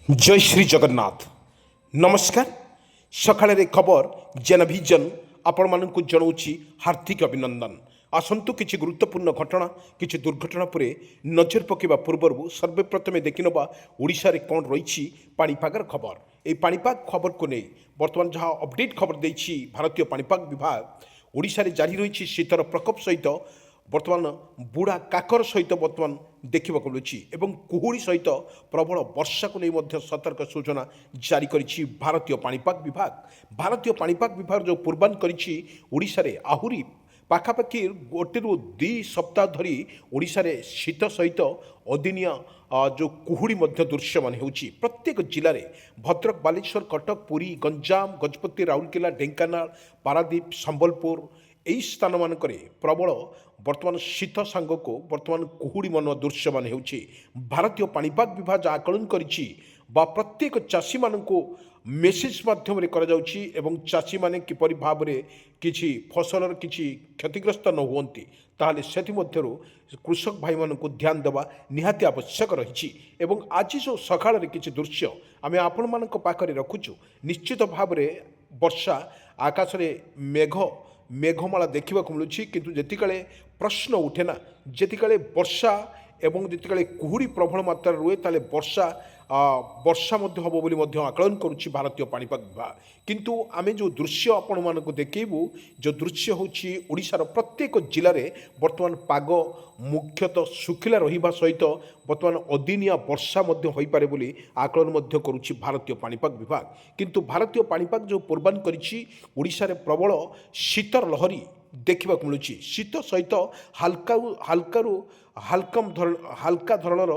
जय श्री जगन्नाथ। नमस्कार। सकाळे खबर जेनभिजन आपण मानक जनाऊँगी हार्दिक अभिनंदन। आसतु किसी गुरुत्वपूर्ण घटना किसी दुर्घटना पर नजर पकड़ा पूर्वर सर्वप्रथमे देखिनवा ओडिशा रे कौन रही पाणीपागर खबर। ये पाणीपाग खबर को नहीं बर्तमान जहाँ अपडेट खबर देछि भारतीय पाणीपाग विभाग ओडिशा रे जारी रही शीतर प्रकोप सहित बर्तमान बुढ़ा काकर सहित बर्तमान देखा मिलूँ कुहुड़ी सहित प्रबल वर्षा को नहीं सतर्क सूचना जारी करिछि भारतीय पाणीपाग विभाग। भारतीय पाणीपाग विभाग जो पूर्वान करिछि ओडिशा रे आहुरी पाखापाखि गोटे रु दुई सप्ताह धरी ओडिशा रे शीत सहित अदिनिया जो कुहुड़ी दृश्यमान होउछि प्रत्येक जिले में भद्रक बालेश्वर कटक पुरी गंजाम गजपति राउरकेला ढेंकानाल पारादीप संबलपुर यही स्थान मानक प्रबल बर्तमान शीत सांग को बर्तमान कुहुड़ी मन दृश्यमान होउछि। भारतीय पाणीपाग विभाग आकलन करिछि बा प्रत्येक चाषी मानक मेसेज माध्यम एवं चाषी माने किपरि भाव में किछि फसलर किछि क्षतिग्रस्त न हुअन्ति ताहले सेथिमध्यरु कृषक भाई मानक ध्यान देवा निहाती आवश्यक रही। एवं आज जो सकाळ किछि दृश्य आमे आपण मानक पाखरे रखुछु निश्चित भाव में वर्षा आकाश रे मेघमाला देखा मिलूँ किंतु जेतिकाले प्रश्न उठेना जेतिकाले वर्षा एवं जिते कुहुड़ी प्रबल मात्रा रुए ताले वर्षा हम बोली आकलन करुच्ची भारतीय पाणीपाग विभाग। किंतु आमे जो दृश्य आपण मानक देखैबू जो दृश्य होची ओडिशार प्रत्येक जिले में बर्तमान पाग मुख्यतः सुखिला रहिबा सहित बर्तमान अदिनिया वर्षा होई पारे बोली आकलन करुच्ची भारतीय पाणीपाग विभाग। किंतु भारतीय पाणीपाग जो पूर्वान करिछि ओडिशा रे प्रबल शीतर लहरी देखा मिलूँ शीत सहित हाल्का धरणर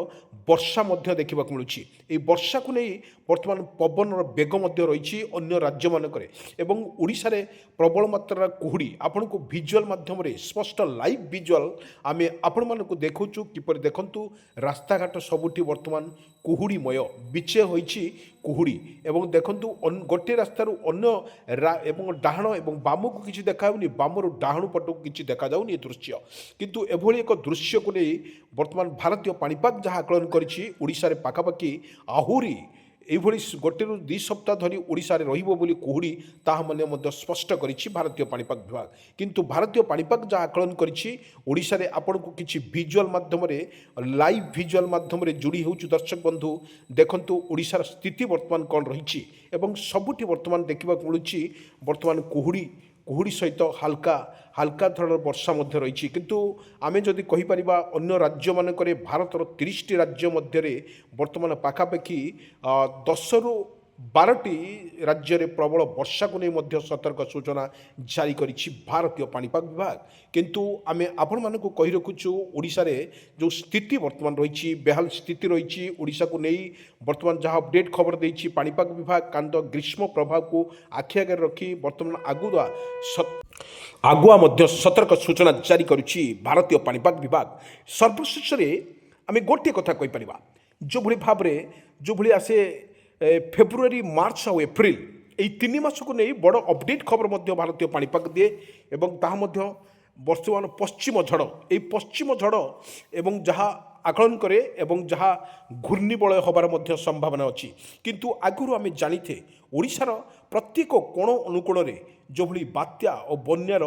वर्षा देखा मिलूँ। ये वर्षा को नहीं बर्तमान पवन बेग रही अन्य राज्य मानक एवं ओडिशा रे प्रबल मात्रा कुहुड़ी आपण को विजुअल माध्यम स्पष्ट लाइव विजुअल आमे आपण मानक देखुचु किपर देखंतु रास्ता घाट सबुठी बर्तमान कुहुड़ीमय बिचे होइछि कुहुड़ी एवं देखंतु गोटे रास्तारू अन्य एवं डाहाण एवं बाम को किछि देखाउनी बामरू डाहाणु पटू किछि देखा जाउनी दृश्य। किंतु एभली एक दृश्य को नहीं बर्तमान भारतीय पाणीपाग जहाँ आकलन करिछि ओडिशा रे पाखापाखि आहुरी एभली गोटे रु दुई सप्ताह धरी ओडिशा रे रहिबो बोली कुहुड़ी ताहा मने स्पष्ट करिछि भारतीय पाणीपाग विभाग। किंतु भारतीय पाणीपाग जहाँ आकलन करिछि ओडिशा रे आपण को किछि विजुअल माध्यम रे लाइव विजुअल माध्यम रे जोड़ी होउछु दर्शक बंधु देखंतु ओडिशार स्थिति वर्तमान कौन रही एवं सबुठी वर्तमान देखा मिलूँ बर्तमान कुहुड़ी सहित हाल्का धरण वर्षा रही। किंतु आमे जदि कहि अन्य राज्य मानक भारतर 30 टी राज्य मध्य वर्तमान पाखापाखि 10 रु 12टी राज्य में प्रबल वर्षा को नहीं सतर्क सूचना जारी करिछि भारतीय पाणीपाग विभाग। किंतु आमे आपण मानक कहि रखुछु ओडिशा रे जो स्थिति वर्तमान रही बेहाल स्थिति रही ओडिशा को नहीं वर्तमान जहाँ अपडेट खबर देछि पाणीपाग विभाग कांद ग्रीष्म प्रभाव को आखि आगे रखी वर्तमान आगुआ सतर्क सूचना जारी करुछि भारतीय पाणीपाग विभाग। सर्वशेष आमे गोटे कथा कहि परिबा जो भली भाव रे जो भली आसे फेब्रुआरी मार्च और एप्रिल यही 3 मास को नहीं बड़ अपडेट खबर भारतीय पाणीपाग दिए एवं ताहा वर्तमान पश्चिम झड़ ये पश्चिम झड़ एवं जहाँ आकलन करे एवं जहाँ घूर्णिबलय हबार संभावना अच्छी। किंतु आगुरी आम जानी ओडिशार प्रत्येक कोण अनुकूल जो भली बात्या और बन्यार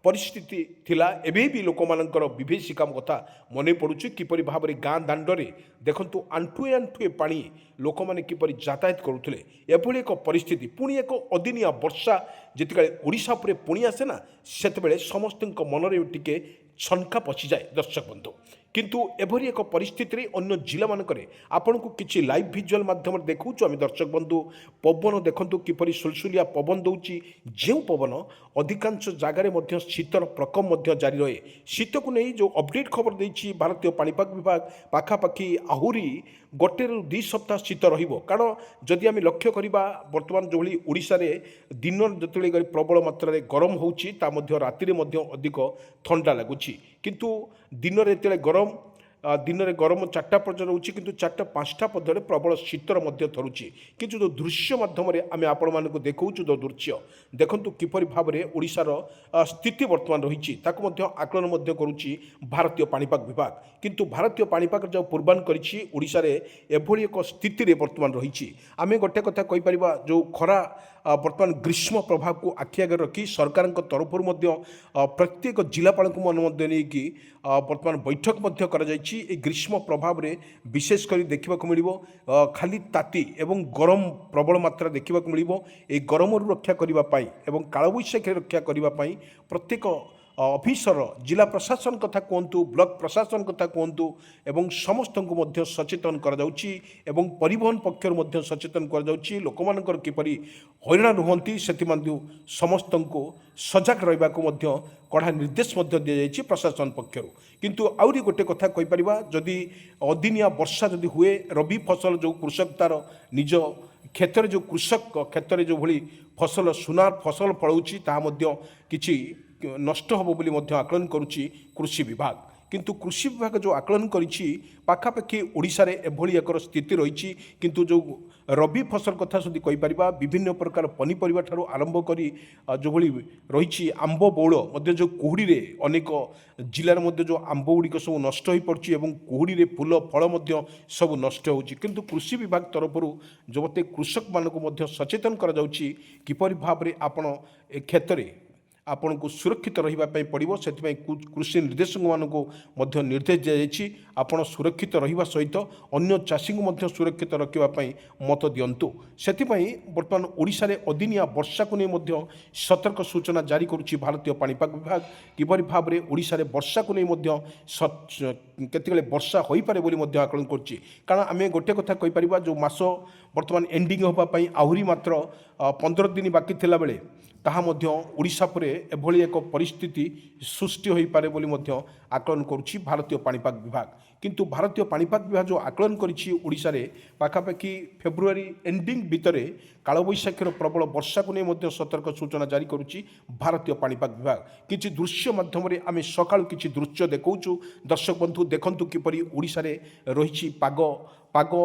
परिस्थिति थिला एबे भी लोक मानकर विभीषिका कथा मने पड़ुछि किपरि भाव में गाँ दांडे देखंतु आंठुए आंठुए पानी लोक माने किपरि यातायात करुथिले एभली एक परिस्थिति पुणी एक अदिनिया वर्षा जिते ओडिशा पर पुणी आसे ना सेतबेले समस्त मनरे टिके छनका पशि जाए दर्शक बंधु। किंतु एभरी एक परिस्थिति अन्य जिला मानक आपण को किछि लाइव विजुअल माध्यम देखुछु आम दर्शक बंधु पवन देखंतु किपरि सुलसुलिया पवन दउछि जो पवन अधिकांश जगार शीतर प्रकोप जारी रहे। शीत को नहीं जो अपडेट खबर देछि भारतीय पाणीपाग विभाग पाखापाखि आहुरी गोटे रु 2 सप्ताह शीत रहिबो कारण जदि आम लक्ष्य करिबा वर्तमान जो भली ओडिशा रे दिन जतले प्रबल मात्रा रे गरम होउछि ता मध्य राति रे मध्य अधिक ठंडा लागुछि। किंतु दिन रे तेले गरम ଦିନରେ ଗରମ 4ଟା ପର୍ଯ୍ୟନ୍ତ ରହୁଛି କିନ୍ତୁ 4ଟା 5ଟା ପର୍ଯ୍ୟନ୍ତ ପ୍ରବଳ ଶୀତର ମଧ୍ୟ ଧରୁଛି। କିନ୍ତୁ ଯେଉଁ ଦୃଶ୍ୟ ମାଧ୍ୟମରେ ଆମେ ଆପଣମାନଙ୍କୁ ଦେଖାଉଛୁ ଯେଉଁ ଦୃଶ୍ୟ ଦେଖନ୍ତୁ କିପରି ଭାବରେ ଓଡ଼ିଶାର ସ୍ଥିତି ବର୍ତ୍ତମାନ ରହିଛି ତାକୁ ମଧ୍ୟ ଆକଳନ ମଧ୍ୟ କରୁଛି ଭାରତୀୟ ପାଣିପାଗ ବିଭାଗ। କିନ୍ତୁ ଭାରତୀୟ ପାଣିପାଗ ଯେଉଁ ପୂର୍ବାନୁମାନ କରିଛି ଓଡ଼ିଶାରେ ଏଭଳି ଏକ ସ୍ଥିତିରେ ବର୍ତ୍ତମାନ ରହିଛି। ଆମେ ଗୋଟେ କଥା କହିପାରିବା ଯେଉଁ ଖରା ବର୍ତ୍ତମାନ ଗ୍ରୀଷ୍ମ ପ୍ରଭାବକୁ ଆଖି ଆଗରେ ରଖି ସରକାରଙ୍କ ତରଫରୁ ମଧ୍ୟ ପ୍ରତ୍ୟେକ ଜିଲ୍ଲାପାଳଙ୍କୁ ମଧ୍ୟ ନେଇକି ବର୍ତ୍ତମାନ ବୈଠକ ମଧ୍ୟ କରାଯାଇଛି। এই গ্রীষ্ম প্রভাবে বিশেষ করে দেখা মিলব খালি তাতি এবং গরম প্রবল মাত্রা দেখা মিলব। এই গরমর রক্ষা করা এবং কালবৈশাখী রক্ষা করা প্রত্যেক অফিসর জেলা প্রশাসন কথা কুহতু ব্লক প্রশাসন কথা কুহতু এবং সমস্ত সচেতন করা যাচ্ছে এবং পরিবহন পক্ষর মধ্যে সচেতন করা যাচ্ছে লোকমানଙ୍କର কিপরি হইরাণ হুঁতি সেমধ্যে সমস্ত সজাগ রহবা কড়া নির্দেশ দিয়েছে প্রশাসন পক্ষর। কিন্তু আহরি গোটে কথা কইপার যদি অদিনিয়া বর্ষা যদি হুয়ে রবি ফসল যে কৃষক তার নিজ ক্ষেত্রে যে কৃষক ক্ষেত্রে যেভাবে ফসল সুনার ফসল ফলাউছি তাহা কিছু নষ্ট হব বলে আকলন করুছি কৃষি বিভাগ। কিন্তু কৃষি বিভাগ যে আকলন করেছি পাখাপাখি ওড়িশার এভাবে এক স্থিতি রয়েছে। কিন্তু যে রবি ফসল কথা যদি কইপার বিভিন্ন প্রকার পনিপরিবা ঠার আরম্ভ করে যেভাবে রয়েছে আম্ব বৌল যে কুহুড়ি অনেক জেলার মধ্যে যে আম্ব গুড়িক সব নষ্ট হয়ে পড়ছে এবং কুহুড়ি ফুল ফল সব নষ্ট হচ্ছে। কিন্তু কৃষি বিভাগ তরফর যে কৃষক মানুষ সচেতন করা যাচ্ছে কিপরি ভাবে আপনার এ ক্ষেত্রে आपन को सुरक्षित रही पड़ो से कृषि निर्देशक मानक निर्देश दी आपड़ सुरक्षित रहा सहित अन्य चाषी को सुरक्षित रखापी मत दिंतु। से बर्तमान ओडिशा रे अदिनिया वर्षा को नहीं सतर्क सूचना जारी करुच्ची भारतीय पाणीपाग विभाग किपरि भाव में ओडिशा रे वर्षा को नहीं केतबेले वर्षा हो पारे बोली आकलन करुच्ची। कारण आम गोटे कथा कहीपर जो मास बर्तमान एंडिंग होगापी आहरी मात्र 15 दिन बाकी थिला बेले ताहा मध्य ओडिशा परे एभली एक परिस्थिति सृष्टि हो पारे बोली आकलन करुच्ची भारतीय पाणीपाग विभाग। किंतु भारतीय पाणीपाग विभाग जो आकलन करिछि ओडिशा रे पाखापाखि फेब्रुआरी एंडिंग भितर कालबैशाखीर प्रबल वर्षा को नहीं सतर्क सूचना जारी करुच्ची भारतीय पाणीपाग विभाग। किछि दृश्य माध्यम आम सकाळु किछि दृश्य देखौछु दर्शक बंधु देखंतु किपरि ओडिशा रे रहिछि पाग पाग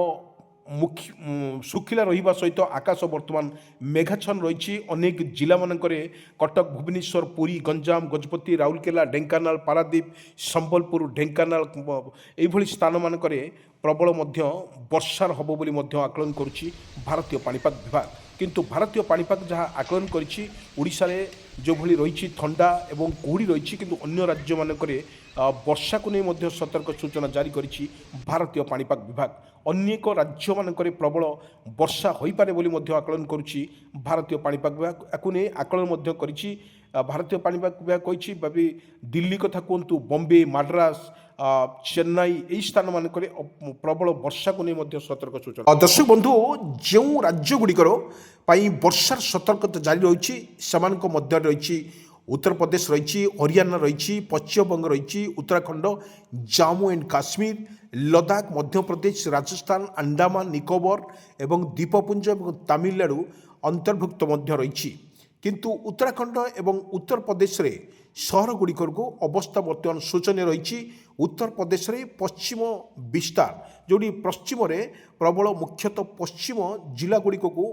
शुखिला रहिबा सहित आकाश बर्तमान मेघाच्छन्न रही। अनेक जिला मानक कटक भुवनेश्वर पुरी गंजाम गजपति राउरकेला ढेंकानाल पारादीप संबलपुर ढेंकानाल यही स्थान मानक प्रबल वर्षार हम बोली आकलन करुच्ची भारतीय पाणीपाग विभाग। किंतु भारतीय पाणीपाग जहाँ आकलन करिछि ओडिशा रे जो भली रही ठंडा एवं कुहुड़ी रही किंतु अन्य राज्य मानक वर्षा को नहीं सतर्क सूचना जारी करिछि भारतीय पाणीपाग विभाग। अनेक राज्य मानक प्रबल वर्षा हो पारे बोली आकलन करुच्ची भारतीय पाणीपाग विभाग। याकु नहीं आकलन करिछि भारतीय पाणीपाग विभाग कहिछि बाबी दिल्ली कथा कहतु बॉम्बे मद्रास चेन्नई यही स्थान मानक प्रबल वर्षा को नहीं सतर्क सूचना। दर्शक बंधु जो राज्य गुड़िकर वर्षार सतर्कता जारी रही से रही उत्तर प्रदेश रही हरियाणा रही पश्चिमबंग रही उत्तराखंड जम्मू एंड काश्मीर लद्दाख मध्य प्रदेश राजस्थान अंडमान निकोबर एवं द्वीपपुंज और तमिलनाडु अंतर्भुक्त रही। किंतु उत्तराखंड एवं उत्तर प्रदेश रे सहर गुड़िकर को अवस्था बर्तमान शोचनीय रही। उत्तर प्रदेश रे पश्चिम विस्तार जोड़ी पश्चिम रे प्रबल मुख्यतः पश्चिम जिला गुड़िक को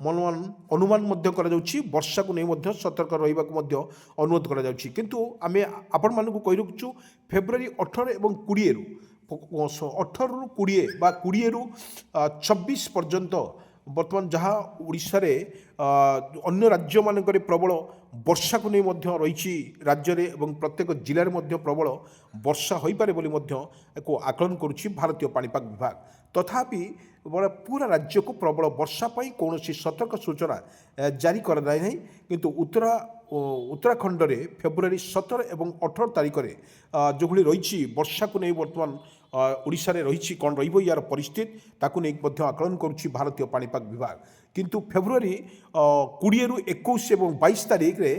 अनुमान वर्षा को नहीं सतर्क रहा अनुरोध करा जाउछि। किंतु आमे आपण मानकु कहि रखुछु फेब्रुआरी 18 और 20 रु 18 रु 20 बा 20 रु 26 पर्यंत बर्तमान जहाँ ओडिशा रे अन्य राज्य मानक प्रबल वर्षा को नहीं रही राज्य में एवं प्रत्येक जिले में प्रबल वर्षा हो पारे बोली आकलन करुच्ची भारतीय पाणीपाग विभाग। तथापि पूरा राज्य को प्रबल वर्षा पाई कौन सतर्क सूचना जारी कर नहीं। किंतु उत्तराखंड रे फेब्रुआरी 17 और 18 तारीख में जो भली रही वर्षा को नहीं बर्तमान ओडिशा रे रही कौन यार परिस्थिति ताकू नहीं आकलन करुच्ची भारतीय पाणीपाग विभाग। किंतु फेब्रुआरी 20 रु 21 और 22 तारीख रे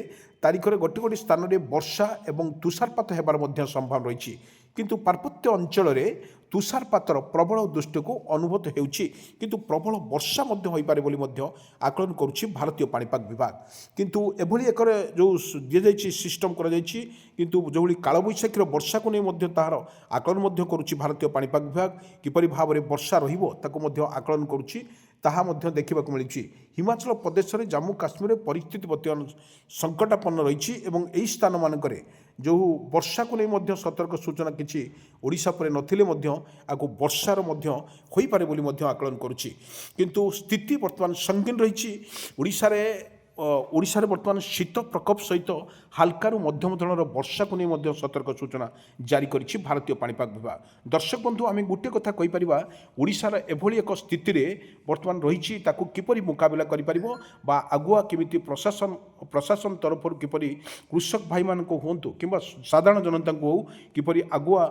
ତାରିଖରେ ଗୋଟି ଗୋଟି ସ୍ଥାନରେ ବର୍ଷା ଏବଂ ତୁଷାରପାତ ହେବାର ମଧ୍ୟ ସମ୍ଭାବନା ରହିଛି। କିନ୍ତୁ ପାର୍ବତ୍ୟ ଅଞ୍ଚଳରେ ତୁଷାରପାତର ପ୍ରବଳ ଦୃଷ୍ଟିକୁ ଅନୁଭୂତ ହେଉଛି, କିନ୍ତୁ ପ୍ରବଳ ବର୍ଷା ମଧ୍ୟ ହୋଇପାରେ ବୋଲି ମଧ୍ୟ ଆକଳନ କରୁଛି ଭାରତୀୟ ପାଣିପାଗ ବିଭାଗ। କିନ୍ତୁ ଏଭଳି ଏକରେ ଯେଉଁ ଦିଆଯାଇଛି ସିଷ୍ଟମ୍ କରାଯାଇଛି, କିନ୍ତୁ ଯେଉଁଭଳି କାଳବୈଶାଖୀର ବର୍ଷାକୁ ନେଇ ମଧ୍ୟ ତାହାର ଆକଳନ ମଧ୍ୟ କରୁଛି ଭାରତୀୟ ପାଣିପାଗ ବିଭାଗ। କିପରି ଭାବରେ ବର୍ଷା ରହିବ ତାକୁ ମଧ୍ୟ ଆକଳନ କରୁଛି, ତାହା ମଧ୍ୟ ଦେଖିବାକୁ ମିଳିଛି। ହିମାଚଳ ପ୍ରଦେଶରେ ଜାମ୍ମୁ କାଶ୍ମୀରରେ ପରିସ୍ଥିତି ବର୍ତ୍ତମାନ ସଙ୍କଟାପନ୍ନ ରହିଛି ଏବଂ ଏହି ସ୍ଥାନମାନଙ୍କରେ ଯେଉଁ ବର୍ଷାକୁ ନେଇ ମଧ୍ୟ ସତର୍କ ସୂଚନା କିଛି ଓଡ଼ିଶା ପରେ ନଥିଲେ ମଧ୍ୟ ଆକୁ ବର୍ଷାର ମଧ୍ୟ ହୋଇପାରେ ବୋଲି ମଧ୍ୟ ଆକଳନ କରୁଛି। କିନ୍ତୁ ସ୍ଥିତି ବର୍ତ୍ତମାନ ସଙ୍ଗୀନ ରହିଛି। ଓଡ଼ିଶାରେ ବର୍ତ୍ତମାନ ଶୀତ ପ୍ରକୋପ ସହିତ ହାଲକାରୁ ମଧ୍ୟମ ଧରଣର ବର୍ଷାକୁ ନେଇ ମଧ୍ୟ ସତର୍କ ସୂଚନା ଜାରି କରିଛି ଭାରତୀୟ ପାଣିପାଗ ବିଭାଗ। ଦର୍ଶକ ବନ୍ଧୁ, ଆମେ ଗୋଟିଏ କଥା କହିପାରିବା, ଓଡ଼ିଶାର ଏଭଳି ଏକ ସ୍ଥିତିରେ ବର୍ତ୍ତମାନ ରହିଛି, ତାକୁ କିପରି ମୁକାବିଲା କରିପାରିବ ବା ଆଗୁଆ କେମିତି ପ୍ରଶାସନ ତରଫରୁ କିପରି କୃଷକ ଭାଇମାନଙ୍କୁ ହୁଅନ୍ତୁ କିମ୍ବା ସାଧାରଣ ଜନତାଙ୍କୁ ହେଉ କିପରି ଆଗୁଆ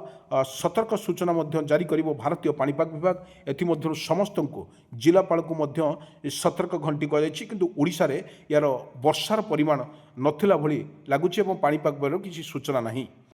ସତର୍କ ସୂଚନା ମଧ୍ୟ ଜାରି କରିବ ଭାରତୀୟ ପାଣିପାଗ ବିଭାଗ। ଏଥିମଧ୍ୟରୁ ସମସ୍ତଙ୍କୁ ଜିଲ୍ଲାପାଳଙ୍କୁ ମଧ୍ୟ ସତର୍କ ଘଣ୍ଟି କୁହାଯାଇଛି। କିନ୍ତୁ ଓଡ଼ିଶାରେ ଏହାର ବର୍ଷାର ପରିମାଣ ନଥିଲା ଭଳି ଲାଗୁଛି ଏବଂ ପାଣିପାଗ ବିଭାଗର କିଛି ସୂଚନା ନାହିଁ।